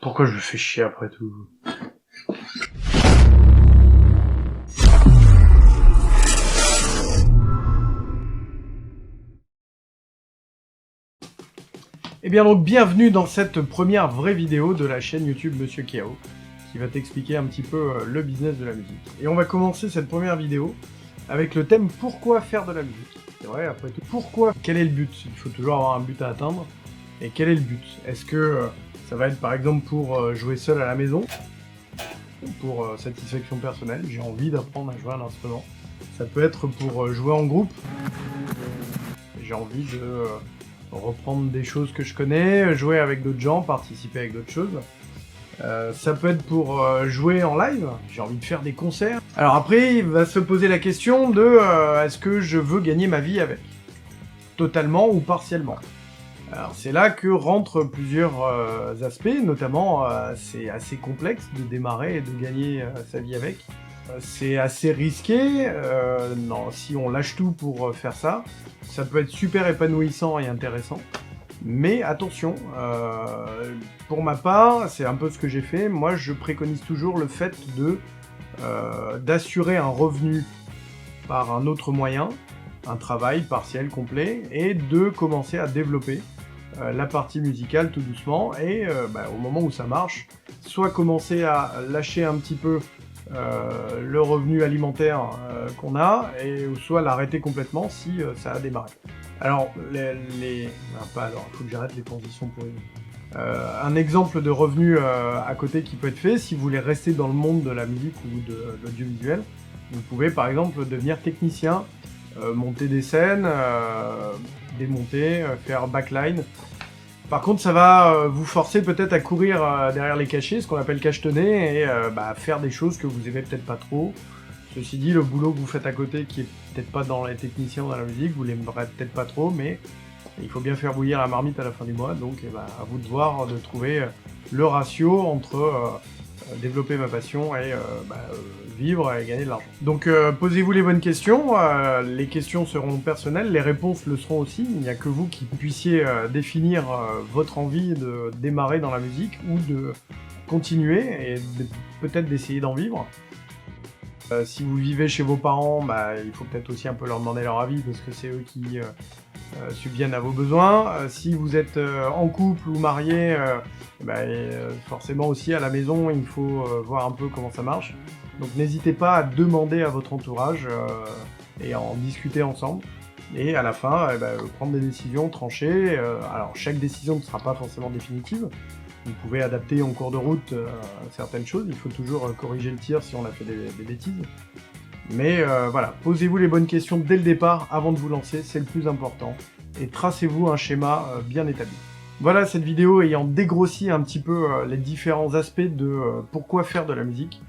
Pourquoi je me fais chier après tout? Et bien donc bienvenue dans cette première vraie vidéo de la chaîne YouTube Monsieur Chaos, qui va t'expliquer un petit peu le business de la musique. Et on va commencer cette première vidéo avec le thème pourquoi faire de la musique. C'est vrai, après tout, pourquoi? Quel est le but? Il faut toujours avoir un but à atteindre. Et quel est le but? Est-ce que ça va être par exemple pour jouer seul à la maison? Pour satisfaction personnelle, j'ai envie d'apprendre à jouer un instrument. Ça peut être pour jouer en groupe. J'ai envie de reprendre des choses que je connais, jouer avec d'autres gens, participer avec d'autres choses. Ça peut être pour jouer en live, j'ai envie de faire des concerts. Alors après, il va se poser la question de est-ce que je veux gagner ma vie avec? Totalement ou partiellement. Alors c'est là que rentrent plusieurs aspects, notamment c'est assez complexe de démarrer et de gagner sa vie avec. C'est assez risqué, non, si on lâche tout pour faire ça, ça peut être super épanouissant et intéressant. Mais attention, pour ma part, c'est un peu ce que j'ai fait, moi je préconise toujours le fait d'assurer un revenu par un autre moyen, un travail partiel, complet, et de commencer à développer la partie musicale tout doucement, et au moment où ça marche, soit commencer à lâcher un petit peu le revenu alimentaire qu'on a, et soit l'arrêter complètement si ça a démarré. Alors, il faut que j'arrête les transitions pour un exemple de revenu à côté qui peut être fait, si vous voulez rester dans le monde de la musique ou de l'audiovisuel, vous pouvez par exemple devenir technicien, monter des scènes, démonter, faire backline. Par contre, ça va vous forcer peut-être à courir derrière les cachets, ce qu'on appelle cachetonner, et faire des choses que vous aimez peut-être pas trop. Ceci dit, le boulot que vous faites à côté, qui est peut-être pas dans les techniciens ou dans la musique, vous l'aimerez peut-être pas trop, mais il faut bien faire bouillir la marmite à la fin du mois, donc à vous de voir, de trouver le ratio entre développer ma passion et vivre et gagner de l'argent. Donc posez-vous les bonnes questions, les questions seront personnelles, les réponses le seront aussi, il n'y a que vous qui puissiez définir votre envie de démarrer dans la musique ou de continuer et peut-être d'essayer d'en vivre. Si vous vivez chez vos parents, il faut peut-être aussi un peu leur demander leur avis parce que c'est eux qui subviennent à vos besoins. Si vous êtes en couple ou marié, forcément aussi à la maison, il faut voir un peu comment ça marche. Donc n'hésitez pas à demander à votre entourage et à en discuter ensemble. Et à la fin, prendre des décisions tranchées. Alors chaque décision ne sera pas forcément définitive. Vous pouvez adapter en cours de route certaines choses, il faut toujours corriger le tir si on a fait des bêtises. Mais voilà, posez-vous les bonnes questions dès le départ avant de vous lancer, c'est le plus important. Et tracez-vous un schéma bien établi. Voilà, cette vidéo ayant dégrossi un petit peu les différents aspects de pourquoi faire de la musique,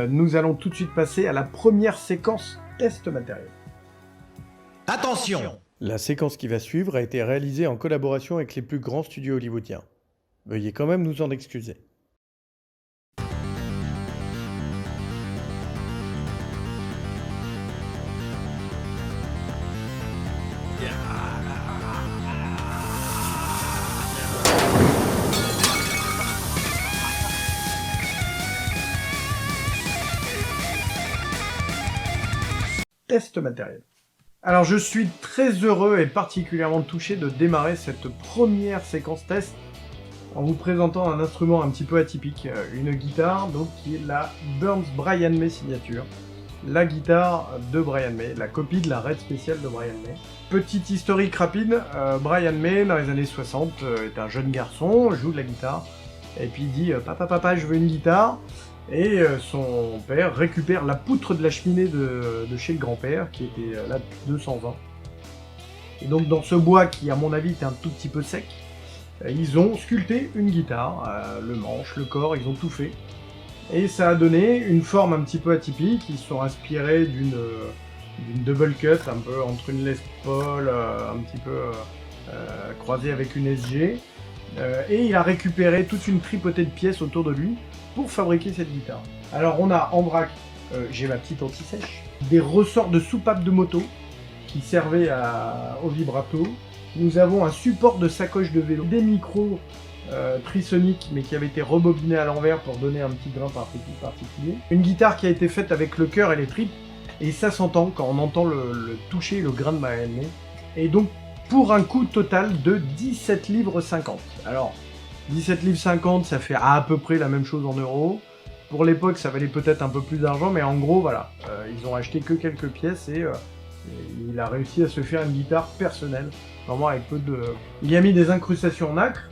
nous allons tout de suite passer à la première séquence test matériel. Attention! La séquence qui va suivre a été réalisée en collaboration avec les plus grands studios hollywoodiens. Veuillez quand même nous en excuser. Test matériel. Alors je suis très heureux et particulièrement touché de démarrer cette première séquence test en vous présentant un instrument un petit peu atypique, une guitare donc qui est la Burns Brian May Signature, la guitare de Brian May, la copie de la Red Special de Brian May. Petite historique rapide, Brian May dans les années 60 est un jeune garçon, joue de la guitare, et puis il dit papa je veux une guitare, et son père récupère la poutre de la cheminée de chez le grand-père qui était là depuis 200 ans. Et donc dans ce bois qui à mon avis était un tout petit peu sec, ils ont sculpté une guitare, le manche, le corps, ils ont tout fait. Et ça a donné une forme un petit peu atypique, ils se sont inspirés d'une double cut, un peu entre une Les Paul, un petit peu croisée avec une SG. Et il a récupéré toute une tripotée de pièces autour de lui pour fabriquer cette guitare. Alors on a en vrac, j'ai ma petite anti-sèche, des ressorts de soupape de moto qui servaient au vibrato. Nous avons un support de sacoche de vélo, des micros trisonique, mais qui avait été rebobiné à l'envers pour donner un petit grain particulier. Une guitare qui a été faite avec le cœur et les tripes, et ça s'entend quand on entend le toucher, le grain de Brian May. Et donc, pour un coût total de 17 livres 50. Alors, 17 livres 50, ça fait à peu près la même chose en euros. Pour l'époque, ça valait peut-être un peu plus d'argent, mais en gros, voilà. Ils ont acheté que quelques pièces et il a réussi à se faire une guitare personnelle. Vraiment avec peu de... Il a mis des incrustations en nacre,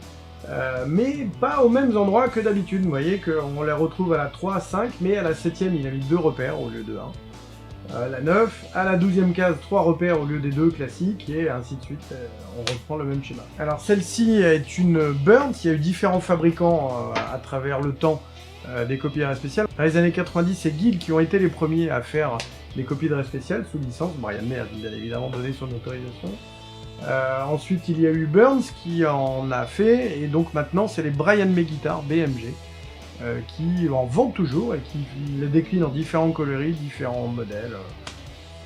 mais pas aux mêmes endroits que d'habitude. Vous voyez qu'on les retrouve à la 3, 5, mais à la 7ème, il a mis 2 repères au lieu de 1. La 9, à la 12e case, 3 repères au lieu des 2 classiques, et ainsi de suite, on reprend le même schéma. Alors celle-ci est une Burns, il y a eu différents fabricants à travers le temps des copies de Rare spéciales. Dans les années 90, c'est Guild qui ont été les premiers à faire des copies de Rare spéciales sous licence. Brian May a bien évidemment donné son autorisation. Ensuite, il y a eu Burns qui en a fait, et donc maintenant, c'est les Brian May Guitars, BMG, qui en vendent toujours et qui les déclinent en différents coloris, différents modèles.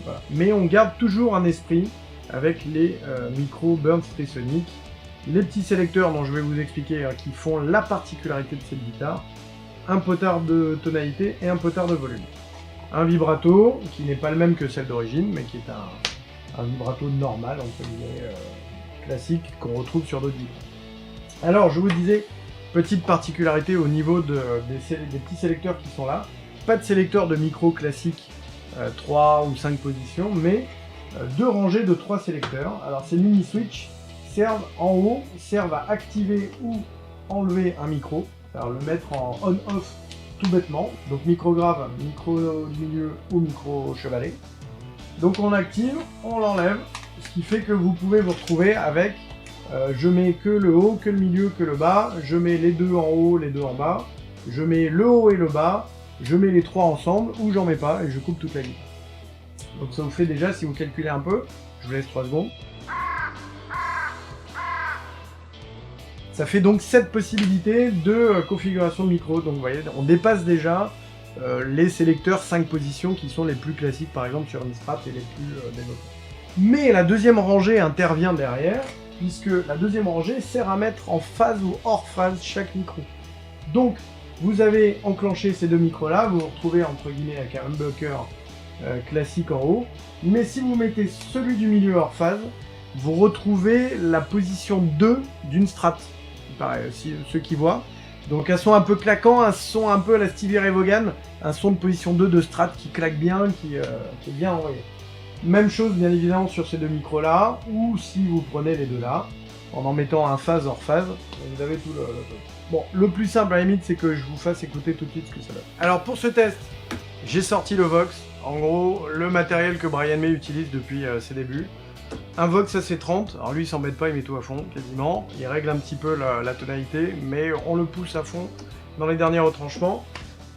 Voilà. Mais on garde toujours un esprit avec les micros Burns Trisonic, les petits sélecteurs dont je vais vous expliquer qui font la particularité de cette guitare, un potard de tonalité et un potard de volume. Un vibrato qui n'est pas le même que celle d'origine, mais qui est un vibrato normal, entre guillemets, classique, qu'on retrouve sur d'autres guitares. Alors, je vous disais, petite particularité au niveau des petits sélecteurs qui sont là. Pas de sélecteur de micro classique 3 ou 5 positions, mais 2 rangées de 3 sélecteurs. Alors, ces mini-switch servent en haut, servent à activer ou enlever un micro, alors le mettre en on-off tout bêtement. Donc micro grave, micro milieu ou micro chevalet. Donc on active, on l'enlève, ce qui fait que vous pouvez vous retrouver avec je mets que le haut, que le milieu, que le bas, je mets les deux en haut, les deux en bas, je mets le haut et le bas, je mets les trois ensemble, ou j'en mets pas et je coupe toute la guitare. Donc ça vous fait déjà, si vous calculez un peu, je vous laisse 3 secondes. Ça fait donc 7 possibilités de configuration de micro, donc vous voyez, on dépasse déjà les sélecteurs 5 positions qui sont les plus classiques par exemple sur une Strat et les plus développés. Mais la deuxième rangée intervient derrière, puisque la deuxième rangée sert à mettre en phase ou hors phase chaque micro. Donc vous avez enclenché ces deux micros là, vous vous retrouvez entre guillemets avec un humbucker classique en haut, mais si vous mettez celui du milieu hors phase, vous retrouvez la position 2 d'une Strat. Pareil, ceux qui voient. Donc un son un peu claquant, un son un peu à la Stevie Ray Vaughan, un son de position 2 de Strat qui claque bien, qui est bien envoyé. Même chose bien évidemment sur ces deux micros là, ou si vous prenez les deux là, en mettant un phase hors phase, vous avez tout le... Bon, le plus simple à la limite, c'est que je vous fasse écouter tout de suite ce que ça donne. Alors pour ce test, j'ai sorti le Vox, en gros le matériel que Brian May utilise depuis ses débuts. Un Vox AC30, alors lui il s'embête pas, il met tout à fond quasiment, il règle un petit peu la tonalité, mais on le pousse à fond dans les derniers retranchements.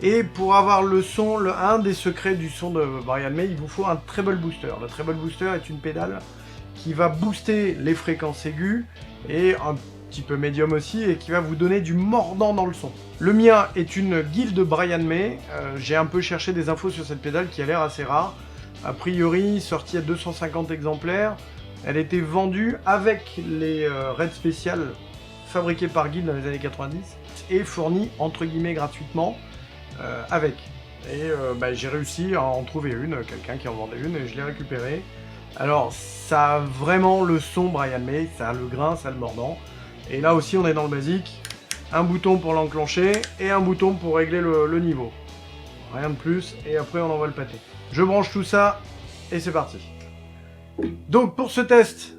Et pour avoir le son, un des secrets du son de Brian May, il vous faut un treble booster. Le treble booster est une pédale qui va booster les fréquences aiguës et un petit peu médium aussi, et qui va vous donner du mordant dans le son. Le mien est une Guild de Brian May, j'ai un peu cherché des infos sur cette pédale qui a l'air assez rare. A priori, sortie à 250 exemplaires, elle était vendue avec les raids spéciales fabriquées par Guild dans les années 90 et fournie entre guillemets gratuitement avec. Et j'ai réussi à en trouver une, quelqu'un qui en vendait une, et je l'ai récupérée. Alors, ça a vraiment le son Brian May, ça a le grain, ça a le mordant. Et là aussi, on est dans le basique. Un bouton pour l'enclencher et un bouton pour régler le niveau. Rien de plus, et après on envoie le pâté. Je branche tout ça, et c'est parti. Donc pour ce test,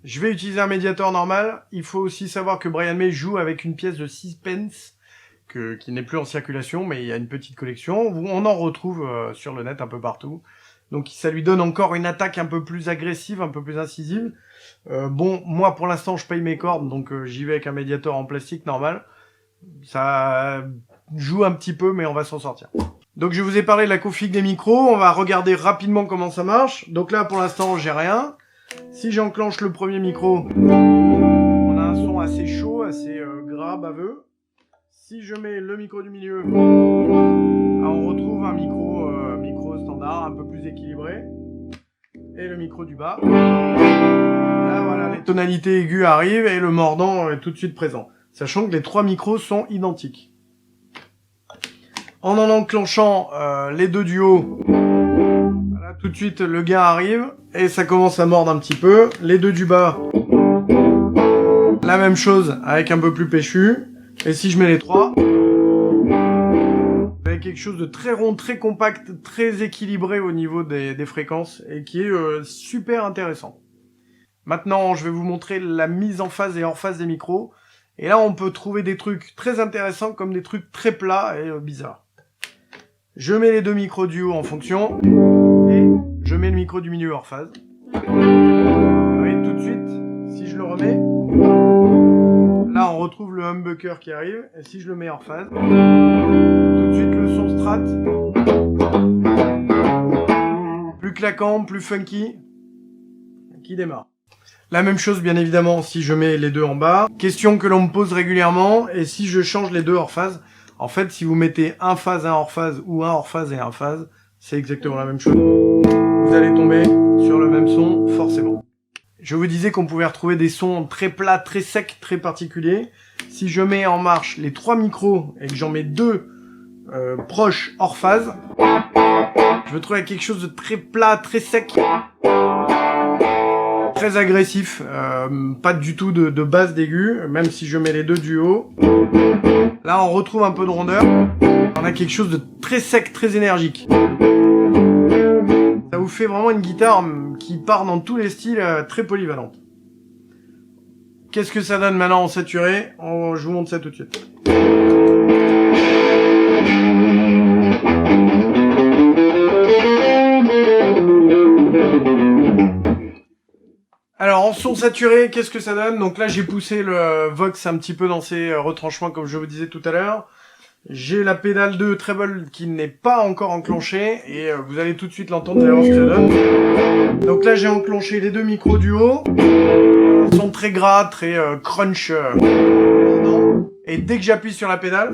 je vais utiliser un médiator normal. Il faut aussi savoir que Brian May joue avec une pièce de 6 pence, qui n'est plus en circulation, mais il y a une petite collection. On en retrouve sur le net un peu partout. Donc ça lui donne encore une attaque un peu plus agressive, un peu plus incisive. Bon, moi pour l'instant je paye mes cordes, donc j'y vais avec un médiator en plastique normal. Ça joue un petit peu, mais on va s'en sortir. Donc je vous ai parlé de la config des micros, on va regarder rapidement comment ça marche. Donc là pour l'instant j'ai rien. Si j'enclenche le premier micro, on a un son assez chaud, assez gras, baveux. Si je mets le micro du milieu, on retrouve un micro standard, un peu plus équilibré. Et le micro du bas. Là voilà, les tonalités aiguës arrivent et le mordant est tout de suite présent. sachant que les 3 micros sont identiques. En enclenchant les deux du haut, voilà, tout de suite le gain arrive et ça commence à mordre un petit peu. Les deux du bas, la même chose avec un peu plus péchu. Et si je mets les 3, vous avez quelque chose de très rond, très compact, très équilibré au niveau des fréquences et qui est super intéressant. Maintenant, je vais vous montrer la mise en phase et hors phase des micros. Et là, on peut trouver des trucs très intéressants comme des trucs très plats et bizarres. Je mets les deux micros du haut en fonction et je mets le micro du milieu hors phase. Vous voyez tout de suite, si je le remets, là on retrouve le humbucker qui arrive. Et si je le mets hors phase, tout de suite le son strat, plus claquant, plus funky, qui démarre. La même chose bien évidemment si je mets les deux en bas. Question que l'on me pose régulièrement, et si je change les deux hors phase. En fait, si vous mettez un phase, un hors phase, ou un hors phase et un phase, c'est exactement la même chose. Vous allez tomber sur le même son, forcément. Je vous disais qu'on pouvait retrouver des sons très plats, très secs, très particuliers. Si je mets en marche les 3 micros et que j'en mets 2 proches hors phase, je me trouve avec quelque chose de très plat, très sec, très agressif, pas du tout de basse d'aigu, même si je mets les deux du haut. Là, on retrouve un peu de rondeur. On a quelque chose de très sec, très énergique. Ça vous fait vraiment une guitare qui part dans tous les styles, très polyvalente. Qu'est-ce que ça donne maintenant en saturé? Je vous montre ça tout de suite. Alors en son saturé, qu'est-ce que ça donne? Donc là j'ai poussé le Vox un petit peu dans ses retranchements comme je vous disais tout à l'heure. J'ai la pédale de treble qui n'est pas encore enclenchée et vous allez tout de suite l'entendre, vous allez voir ce que ça donne. Donc là j'ai enclenché les deux micros du haut. Ils sont très gras, très crunch. Et dès que j'appuie sur la pédale,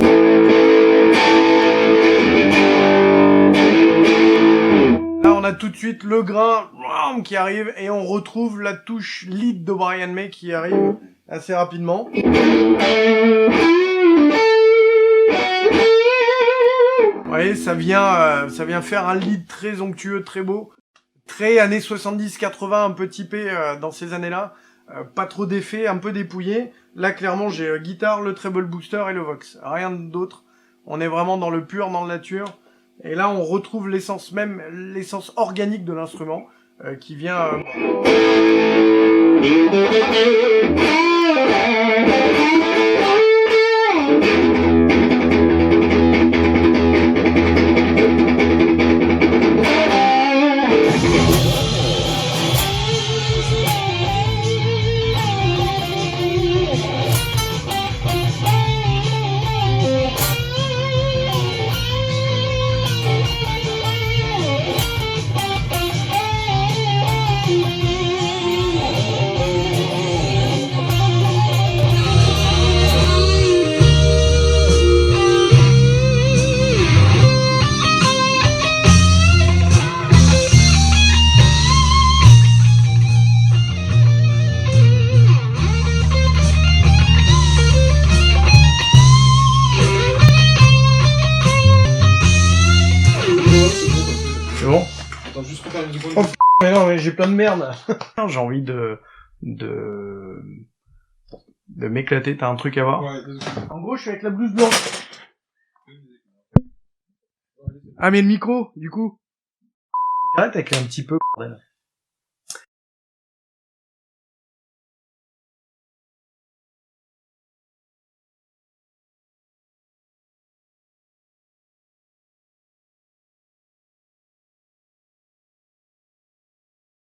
là on a tout de suite le grain qui arrive et on retrouve la touche lead de Brian May qui arrive assez rapidement. Vous voyez, ça vient faire un lead très onctueux, très beau, très années 70-80, un peu typé dans ces années-là. Pas trop d'effets, un peu dépouillé. Là, clairement, j'ai guitare, le treble booster et le Vox. Rien d'autre. On est vraiment dans le pur, dans la nature. Et là, on retrouve l'essence même, l'essence organique de l'instrument, qui vient... C'est bon? Attends, juste faire une seconde. Oh mais non, mais j'ai plein de merde. J'ai envie de m'éclater, t'as un truc à voir? Ouais, En gros, je suis avec la blouse blanche. Ah mais le micro, du coup. J'arrête avec un petit peu, bordel.